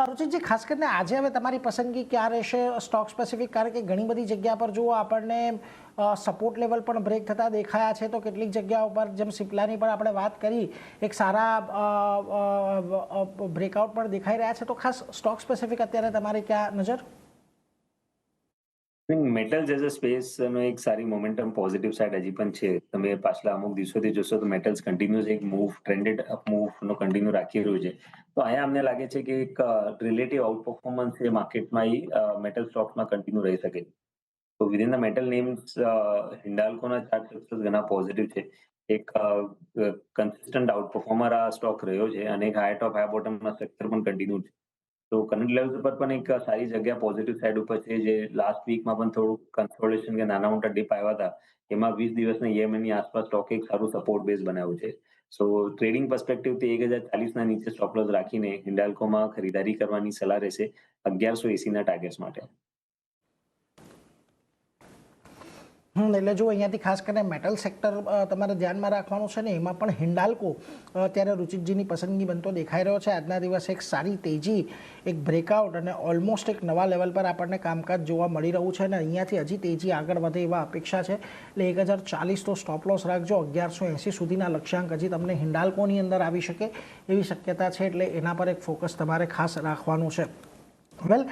રુચિતજી, ખાસ કરીને આજે હવે તમારી પસંદગી ક્યાં રહેશે સ્ટોક સ્પેસિફિક? કારણ કે ઘણી બધી જગ્યા પર જુઓ આપણને સપોર્ટ લેવલ પણ બ્રેક થતા દેખાયા છે, તો કેટલીક જગ્યાઓ પર જેમ સિપ્લાની પણ આપણે વાત કરી એક સારા બ્રેકઆઉટ પણ દેખાઈ રહ્યા છે, તો ખાસ સ્ટોક સ્પેસિફિક અત્યારે તમારી ક્યાં નજર? મેટલ્સ એઝ અ સ્પેસ નો એક સારી મોમેન્ટમ પોઝિટિવ સાઇડ હજી પણ છે. તમે પાછલા અમુક દિવસોથી જોશો તો મેટલ્સ કન્ટિન્યુઅસ એક મૂવ ટ્રેન્ડેડ અપ મૂવ નો કન્ટિન્યુ રાખી રહ્યું છે. તો અહીંયા અમને લાગે છે કે એક રિલેટિવ આઉટ પરફોર્મન્સ એ માર્કેટમાં મેટલ સ્ટોક્સમાં કન્ટિન્યુ રહી શકે. તો વિધિન ધ મેટલ નેમ્સ હિન્ડાલ્કોના ચાર્ટ સ્ટ્રક્ચર્સ ઘણા પોઝિટિવ છે. એક કન્સિસ્ટન્ટ આઉટ પરફોર્મર આ સ્ટોક રહ્યો છે અને એક હાઈ ટોપ હાઈ બોટમના સ્ટ્રક્ચર પણ કન્ટિન્યુ છે. તો કરંટ લેવલ્સ ઉપર પણ એક સારી જગ્યા પોઝિટિવ સાઈડ ઉપર છે, જે લાસ્ટ વીકમાં પણ થોડું કન્સોલિડેશન કે નાના મોટા ડીપ આવ્યા હતા. એમાં 20 દિવસના EMA ની આસપાસ સ્ટોકે એક સારું સપોર્ટ બેઝ બનાવ્યું છે. સો ટ્રેડિંગ પર્સપેક્ટિવથી 1040 ના નીચે સ્ટોપ લોસ રાખીને હિન્ડાલ્કોમાં ખરીદારી કરવાની સલાહ રહેશે 1180 ના ટાર્ગેટ્સ માટે. એટલે જો અહીંયાથી ખાસ કરીને મેટલ સેક્ટર તમારે ધ્યાનમાં રાખવાનું છે ને, એમાં પણ હિન્ડાલ્કો અત્યારે રુચિતજીની પસંદગી બનતો દેખાઈ રહ્યો છે. આજના દિવસે એક સારી તેજી, એક બ્રેકઆઉટ અને ઓલમોસ્ટ એક નવા લેવલ પર આપણને કામકાજ જોવા મળી રહ્યું છે અને અહીંયાથી હજી તેજી આગળ વધે એવા અપેક્ષા છે. એટલે 1040 તો સ્ટોપ લોસ રાખજો. 1180 સુધીના લક્ષ્યાંક હજી તમને હિન્ડાલ્કોની અંદર આવી શકે એવી શક્યતા છે, એટલે એના પર એક ફોકસ તમારે ખાસ રાખવાનું છે. વેલ,